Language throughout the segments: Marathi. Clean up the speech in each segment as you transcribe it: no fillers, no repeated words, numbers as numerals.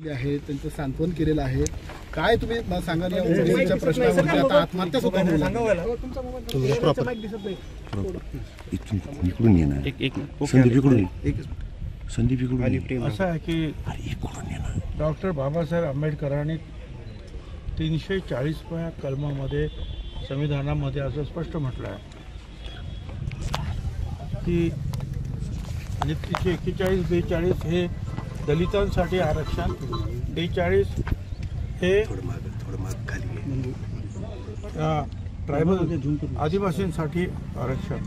आहे, त्यांचं सांत्वन केलेलं आहे. काय तुम्ही सांगा ना ओबीसीच्या प्रश्नावरती आता आत्महत्या सुद्धा होऊ लागल्या. इकडून येणार संदीप इकडून असं आहे की डॉक्टर बाबासाहेब आंबेडकरांनी 340व्या कलमामध्ये संविधानामध्ये असं स्पष्ट म्हटलं आहे की आणि 341-42 हे दलितांसाठी आरक्षण, 43 हे ट्रायबल आदिवासींसाठी आरक्षण.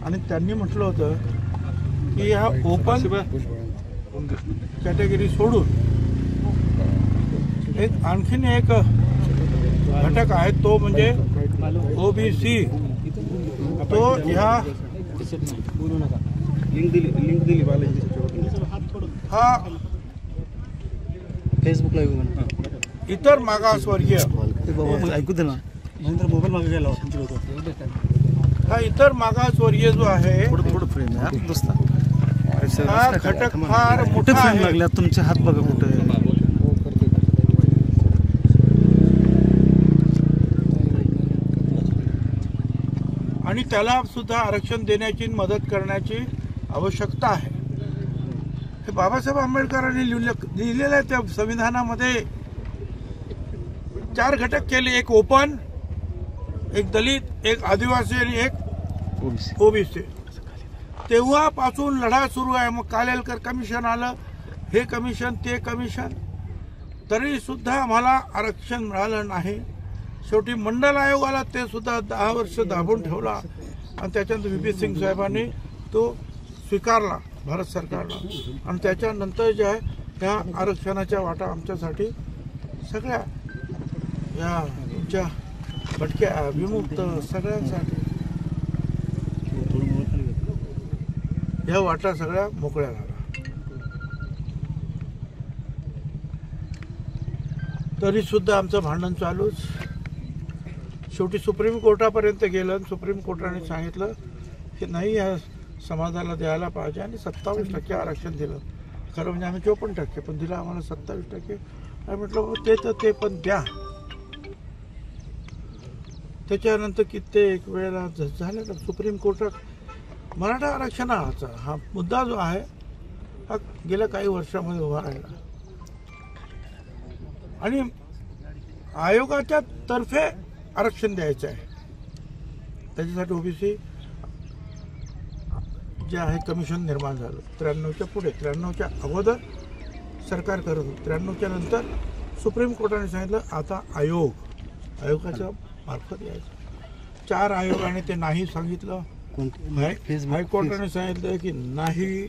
आणि त्यांनी म्हटलं होतं की ह्या ओपन कॅटेगरी सोडून एक आणखीन एक घटक आहे तो म्हणजे ओबीसी. तो ह्या हा फेसबुकला इतर मागासवर्गीय ऐकू दे ना मोबाईल मागे गेला हा इतर मागासवर्गीय जो आहे हा घटक फार मोठा आहे. लागला तुमचे हात बघा कुठे आणि त्याला सुद्धा आरक्षण देण्याची मदत करण्याची आवश्यकता आहे. हे बाबासाहेब आंबेडकरांनी लिहिलेलं आहे त्या संविधानामध्ये. 4 घटक केले, एक ओपन, एक दलित, एक आदिवासी आणि एक ओबीसी. तेव्हापासून लढा सुरू आहे. मग कालेलकर कमिशन आलं, हे कमिशन ते कमिशन, तरी सुद्धा आम्हाला आरक्षण मिळालं नाही. शेवटी मंडल आयोगाला ते सुद्धा 10 वर्ष दाबून ठेवला आणि त्याच्यानंतर व्ही पी सिंग साहेबांनी तो स्वीकारला भारत सरकारला. आणि त्याच्यानंतर जे आहे ह्या आरक्षणाच्या वाटा आमच्यासाठी सगळ्या या तुमच्या भटक्या विमुक्त सगळ्यांसाठी ह्या वाटा सगळ्या मोकळ्या झाल्या. तरी सुद्धा आमचं भांडण चालूच. शेवटी सुप्रीम कोर्टापर्यंत गेलं. सुप्रीम कोर्टाने सांगितलं की नाही या समाजाला द्यायला पाहिजे आणि 27% आरक्षण दिलं. खरं म्हणजे आम्ही 54%, पण दिलं आम्हाला 27%. आणि म्हटलं ते तर ते पण द्या. त्याच्यानंतर कित्येक वेळेला झालं तर सुप्रीम कोर्टात मराठा आरक्षणाचा हा मुद्दा जो आहे हा गेल्या काही वर्षामध्ये उभा राहिला आणि आयोगाच्या तर्फे आरक्षण द्यायचं आहे. त्याच्यासाठी ओबीसी जे आहे कमिशन निर्माण झालं. 93च्या पुढे, 93च्या अगोदर सरकार करत होतं. 93च्या नंतर सुप्रीम कोर्टाने सांगितलं आता आयोगाच्या मार्फत यायचं. 4 आयोगाने ते नाही सांगितलं. हायकोर्टाने सांगितलं की नाही,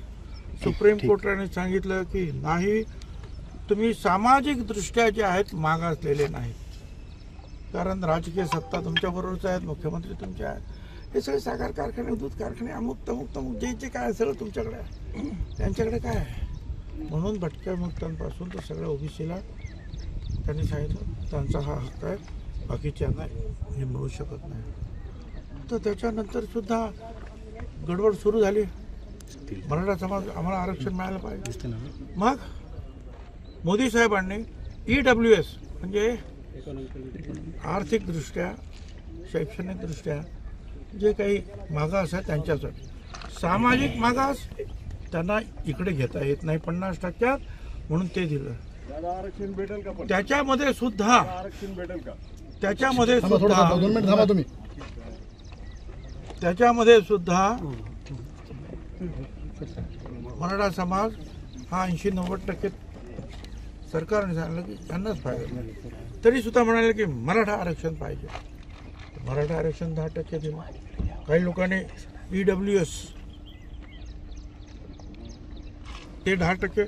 सुप्रीम कोर्टाने सांगितलं की नाही. तुम्ही सामाजिक दृष्ट्या जे आहेत मागासलेले नाहीत, कारण राजकीय सत्ता तुमच्याबरोबरच आहेत, मुख्यमंत्री तुमचे आहेत, हे सगळे साखर कारखाने, दूध कारखाने, अमुक तमुक जे काय सगळं तुमच्याकडे आहे, त्यांच्याकडे काय आहे. म्हणून भटक्या मुक्तांपासून तर सगळ्या ओबीसीला त्यांनी सांगितलं त्यांचा हा हक्क आहे, बाकीच्यांना हे मिळू शकत नाही. तर त्याच्यानंतर सुद्धा गडबड सुरू झाली. मराठा समाज आम्हाला आरक्षण मिळालं पाहिजे. मग मोदी साहेबांनी EWS म्हणजे आर्थिकदृष्ट्या, शैक्षणिकदृष्ट्या जे काही मागास आहे त्यांच्यासाठी सामाजिक मागास त्यांना इकडे घेता येत नाही 50%, म्हणून ते दिलं. त्याच्यामध्ये सुद्धा मराठा समाज हा 80-90% सरकारने सांगितलं की त्यांनाच फायदा. तरी सुद्धा म्हणाले की मराठा आरक्षण पाहिजे. मराठा आरक्षण 10% दिलं. काही लोकांनी EWS ते 10%,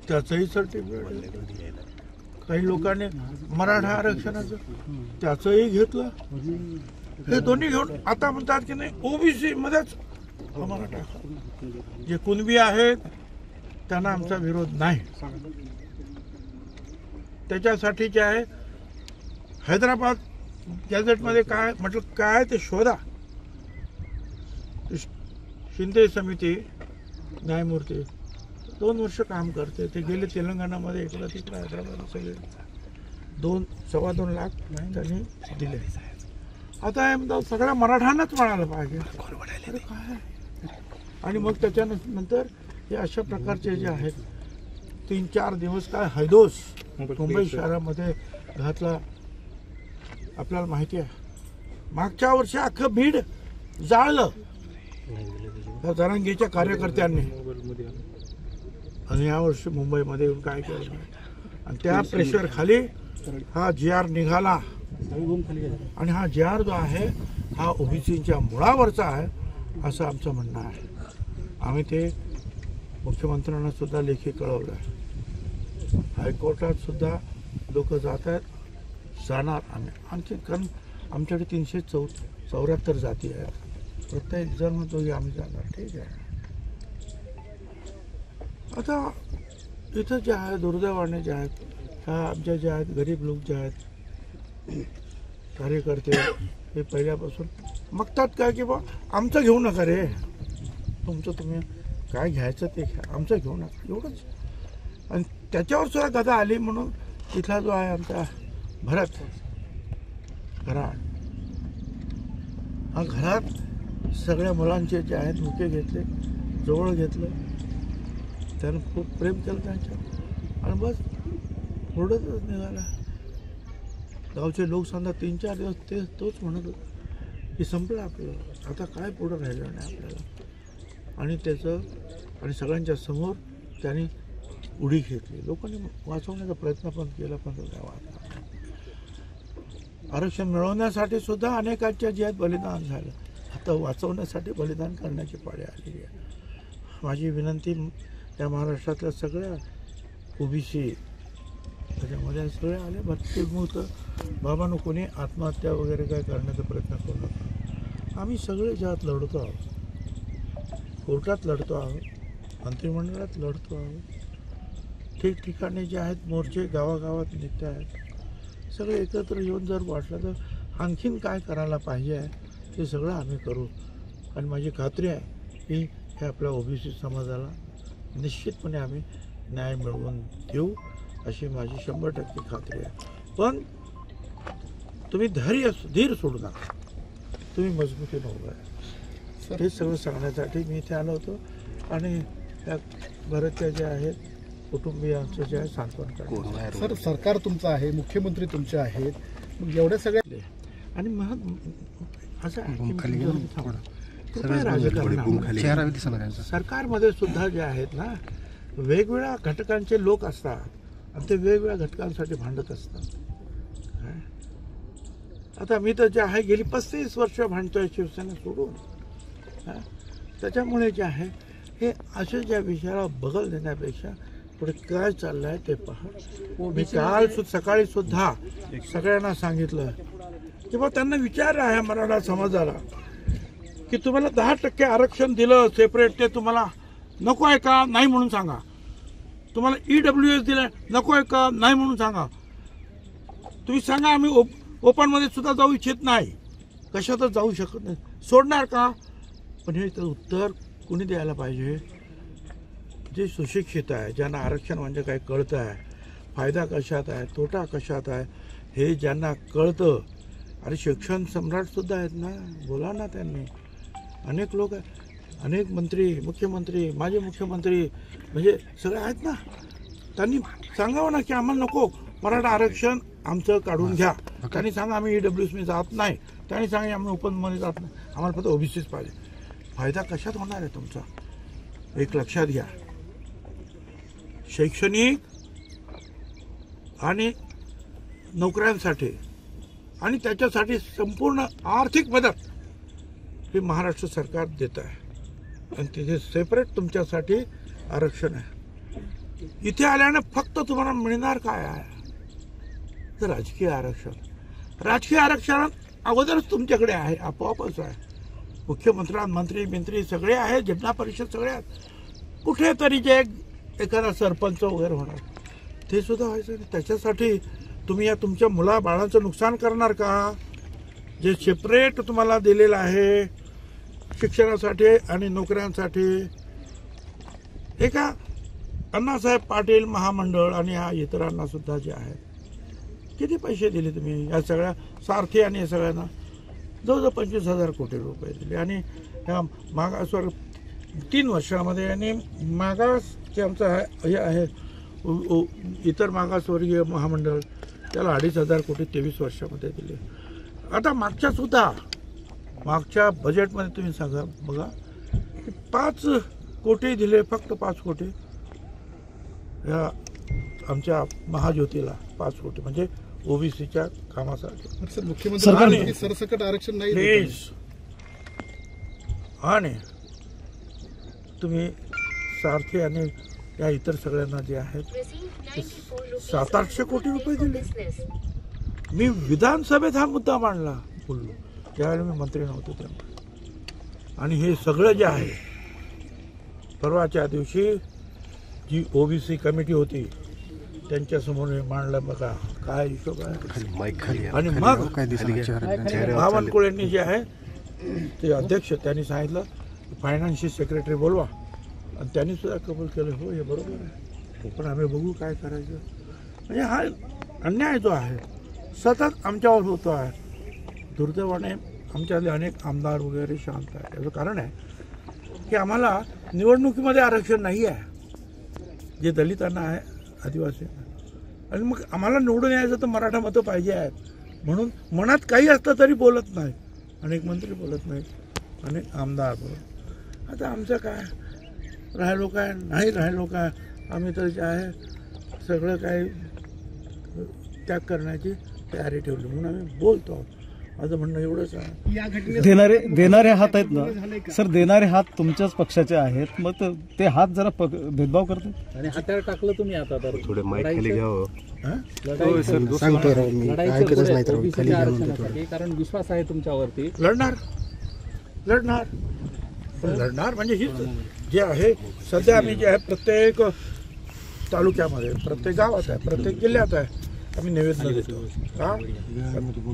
त्याचंही सर्टिफिकेट. काही लोकांनी मराठा आरक्षणाचं त्याचंही घेतलं. हे दोन्ही घेऊन आता म्हणतात की नाही ओबीसी मध्येच मराठा. जे कुणबी आहेत त्यांना आमचा विरोध नाही. त्याच्यासाठी जे आहे हैदराबाद गॅझेटमध्ये काय म्हटलं काय ते शोधा. शिंदे समिती न्यायमूर्ती 2 वर्ष काम करते. ते गेले तेलंगणामध्ये, इकडं तिकडं हैदराबाद सगळे 2-2.25 लाख त्यांनी दिले. आता हे सगळ्या मराठ्यांनाच मिळालं पाहिजे. अरे काय. आणि मग त्याच्यानंतर हे अशा प्रकारचे जे आहेत 3-4 दिवस काय हैदोस मुंबई शहरामध्ये घातला आपल्याला माहिती आहे. मागच्या वर्षी अख्खं बीड जाळलं त्या जरांगीच्या कार्यकर्त्यांनी, आणि यावर्षी मुंबईमध्ये येऊन काय केलं. आणि त्या प्रेशर खाली हा GR निघाला. आणि हा GR जो आहे हा ओबीसीच्या मुळावरचा आहे असं आमचं म्हणणं आहे. आम्ही ते मुख्यमंत्र्यांना सुद्धा लेखी कळवलं आहे. हायकोर्टात सुद्धा लोक जात आहेत, जाणार आम्ही. आणखी कारण आमच्याकडे 374 जाती आहेत. प्रत्येक जण म्हणतो की आम्ही जाणार. ठीक आहे. आता इथं जे आहे दुर्दैवाने जे आहेत ह्या आमच्या जे आहेत गरीब लोक जे आहेत कार्यकर्ते हे पहिल्यापासून मागतात काय की बा आमचं घेऊ नका रे, तुमचं तुम्ही काय घ्यायचं ते घ्या, आमचं घेऊ नका, एवढंच. आणि त्याच्यावर सुद्धा गदा आली म्हणून इथला जो आहे आमचा भरत घरात, हा घरात सगळ्या मुलांचे जे आहेत मुके घेतले, जवळ घेतलं, त्यानं खूप प्रेम केलं त्यांच्या. आणि बस थोडंच निघाला. गावचे लोक समजा 3-4 दिवस तोच म्हणत होते की संपलं आपलं, आता काय पुढं राहिलं नाही आपल्याला. आणि त्याचं आणि सगळ्यांच्या समोर त्यांनी उडी घेतली. लोकांनी वाचवण्याचा प्रयत्न पण केला, पण आरक्षण मिळवण्यासाठी सुद्धा अनेकांच्या जे आहेत बलिदान झालं. आता वाचवण्यासाठी बलिदान करण्याची पाळी आलेली आहे. माझी विनंती या महाराष्ट्रातल्या सगळ्या ओबीसी त्याच्यामध्ये सगळे आले भरतीमुक्त बाबांनो, कोणी आत्महत्या वगैरे काय करण्याचा प्रयत्न करू नका. आम्ही सगळे ज्यात लढतो आहोत, कोर्टात लढतो आहोत, मंत्रिमंडळात लढतो आहोत, ठिकठिकाणी जे आहेत मोर्चे गावागावात निघत आहेत. सगळे एकत्र येऊन जर वाटलं तर आणखीन काय करायला पाहिजे आहे ते सगळं आम्ही करू. आणि माझी खात्री आहे की हे आपल्या ओबीसी समाजाला निश्चितपणे आम्ही न्याय मिळवून देऊ अशी माझी 100% खात्री आहे. पण तुम्ही धीर सोडू नका, तुम्ही मजबूतीने उभं आहे. हे सगळं सांगण्यासाठी मी इथे आलो होतो. आणि त्या भरतच्या ज्या आहेत कुटुंबियांचं जे आहे सांत्वन करतो. सर, सरकार तुमचं आहे, मुख्यमंत्री तुमचे आहेत, मग एवढ्या सगळ्या आणि मग असं सरकारमध्ये सुद्धा जे आहेत ना वेगवेगळ्या घटकांचे लोक असतात आणि ते वेगवेगळ्या घटकांसाठी भांडत असतात. आता मी तर जे आहे गेली 35 वर्ष भांडतोय शिवसेना सोडून. त्याच्यामुळे जे आहे हे अशा ज्या विषयाला बगल देण्यापेक्षा पुढे काय चाललं आहे ते पहा. मी काल सकाळी सुद्धा सगळ्यांना सांगितलं की बा त्यांना विचार आहे मराठा समाजाला की तुम्हाला 10% आरक्षण दिलं सेपरेट, ते तुम्हाला नको आहे का, नाही म्हणून सांगा. तुम्हाला EWS दिलं, नको आहे का, नाही म्हणून सांगा. तुम्ही सांगा आम्ही ओपनमध्ये सुद्धा जाऊ इच्छित नाही, कशातच जाऊ शकत नाही, सोडणार का. पण हे उत्तर कुणी द्यायला पाहिजे, जे सुशिक्षित आहे, ज्यांना आरक्षण म्हणजे काय कळतं आहे, फायदा कशात आहे, तोटा कशात आहे हे ज्यांना कळतं. अरे शिक्षण सम्राटसुद्धा आहेत ना, बोला ना त्यांनी. अनेक लोक आहेत, अनेक मंत्री, मुख्यमंत्री, माजी मुख्यमंत्री म्हणजे सगळे आहेत ना. त्यांनी सांगावं ना की आम्हाला नको मराठा आरक्षण आमचं काढून घ्या. त्यांनी सांगा आम्ही EWS जात नाही, त्यांनी सांगा आम्ही ओपनमध्ये जात नाही, आम्हाला फक्त ओबीसीच पाहिजे. फायदा कशात होणार आहे तुमचा, एक लक्षात घ्या. शैक्षणिक आणि नोकऱ्यांसाठी आणि त्याच्यासाठी संपूर्ण आर्थिक मदत हे महाराष्ट्र सरकार देत आहे. आणि तिथे सेपरेट तुमच्यासाठी आरक्षण आहे. इथे आल्याने फक्त तुम्हाला मिळणार काय आहे तर राजकीय आरक्षण. राजकीय आरक्षण अगोदरच तुमच्याकडे आहे, आपोआपच आहे. मंत्री सगळे आहेत, जिल्हा परिषद सगळे आहेत. कुठेतरी जे एखादा सरपंच वगैरे होणार ते सुद्धा व्हायचं नाही. त्याच्यासाठी तुम्ही या तुमच्या मुलाबाळांचं नुकसान करणार का. जे सेपरेट तुम्हाला दिलेलं आहे शिक्षणासाठी आणि नोकऱ्यांसाठी, हे का अण्णासाहेब पाटील महामंडळ आणि या इतरांना सुद्धा जे आहेत किती पैसे दिले तुम्ही या सगळ्या सारथी आणि या सगळ्यांना? जवळजवळ 25,000 कोटी रुपये दिले. आणि ह्या मागासवर 3 वर्षामध्ये आणि मागास जे आमचं हे आहे इतर मागासवर्गीय महामंडळ त्याला 2,500 कोटी 23 वर्षामध्ये दिले. आता मागच्या बजेटमध्ये तुम्ही सांगा बघा 5 कोटी दिले, फक्त 5 कोटी या आमच्या महाज्योतीला 5 कोटी म्हणजे ओबीसीच्या कामासाठी. सर मुख्यमंत्री सरसकट आरक्षण नाही देत. प्लीज. आणि तुम्ही सारथी आणि या इतर सगळ्यांना जे आहेत 700-800 कोटी रुपये दिले. मी विधानसभेत हा मुद्दा मांडला बोललो त्यावेळेला मी मंत्री नव्हतो तेव्हा. आणि हे सगळं जे आहे परवाच्या दिवशी जी ओबीसी कमिटी होती त्यांच्यासमोर मांडलं. बघा काय हिशोब आहे. आणि मग बावनकुळेंनी जे आहे ते अध्यक्ष त्यांनी सांगितलं फायनान्शियल सेक्रेटरी बोलवा आणि त्यांनी सुद्धा कबूल केलं हो हे बरोबर आहे पण आम्ही बघू काय करायचं. म्हणजे हा अन्याय जो आहे सतत आमच्यावर होतो आहे. दुर्दैवाने आमच्यातले अनेक आमदार वगैरे शांत आहे. याचं कारण आहे की आम्हाला निवडणुकीमध्ये आरक्षण नाही आहे जे दलितांना आहे, आदिवासींना. आणि मग आम्हाला निवडून यायचं तर मराठा मतं पाहिजे आहेत म्हणून मनात काही असतं तरी बोलत नाही. अनेक मंत्री बोलत नाहीत, अनेक आमदार बोलत. आता आमचं काय राहिलो काय नाही राहिलो काय आम्ही तर जे आहे सगळं काही त्याग करण्याची तयारी ठेवली म्हणून आम्ही बोलतो आहोत. माझं म्हणणं एवढंच आहे. देणारे हात आहेत ना सर, देणारे हात तुमच्याच पक्षाचे आहेत. मग ते हात जरा भेदभाव करतात आणि हातावर टाकलं तुम्ही आता तर थोडे माईक खाली घ्यावं. कारण विश्वास आहे तुमच्यावरती. लढणार म्हणजे ही जे आहे सध्या आम्ही जे आहे प्रत्येक तालुक्यामध्ये प्रत्येक गावात आहे प्रत्येक जिल्ह्यात आहे आम्ही निवेदन देतो. का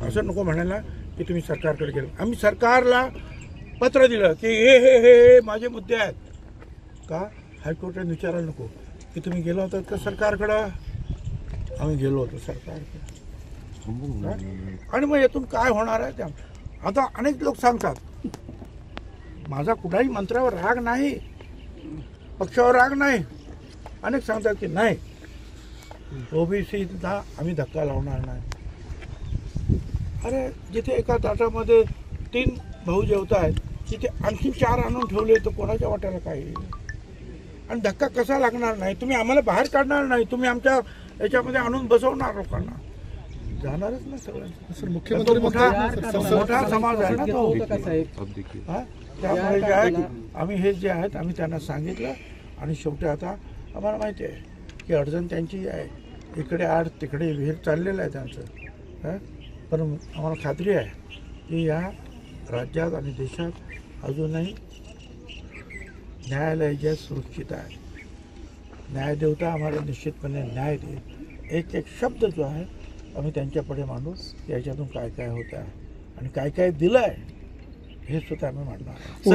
असं नको म्हणायला की तुम्ही सरकारकडे गेलो. आम्ही सरकारला पत्र दिलं की हे माझे मुद्दे आहेत. का हायकोर्टाने विचारायला नको की तुम्ही गेला होता का सरकारकडं. आम्ही गेलो होतो सरकारकडे. आणि मग यातून काय होणार आहे त्या आता अनेक लोक सांगतात माझा कुठल्याही मंत्र्यावर राग नाही, पक्षावर राग नाही. अनेक सांगतात की नाही ओबीसीला आम्ही धक्का लावणार नाही. अरे जिथे एका ताटामध्ये 3 भाऊ जेवत आहेत तिथे आणखी 4 आणून ठेवले तर कोणाच्या वाट्याला काय येईल. आणि धक्का कसा लागणार नाही. तुम्ही आम्हाला बाहेर काढणार नाही, तुम्ही आमच्या याच्यामध्ये आणून बसवणार लोकांना. जाणारच ना सगळ्यांना. सर मुख्यमंत्री मोठा समाज आहे ना तो. त्यामुळे जे आहे आम्ही हे जे आहेत आम्ही त्यांना सांगितलं. आणि शेवटी आता आम्हाला माहिती आहे की अडचण त्यांची आहे. इकडे आड तिकडे विहीर चाललेलं आहे त्यांचं. पण आम्हाला खात्री आहे की या राज्यात आणि देशात अजूनही न्यायालय जे सुरक्षित आहे. न्यायदेवता आम्हाला निश्चितपणे न्याय देईल. एक शब्द जो आहे आम्ही त्यांच्यापुढे मांडू याच्यातून काय काय होत आहे आणि काय काय दिलं आहे हे सुद्धा आम्ही मांडणार.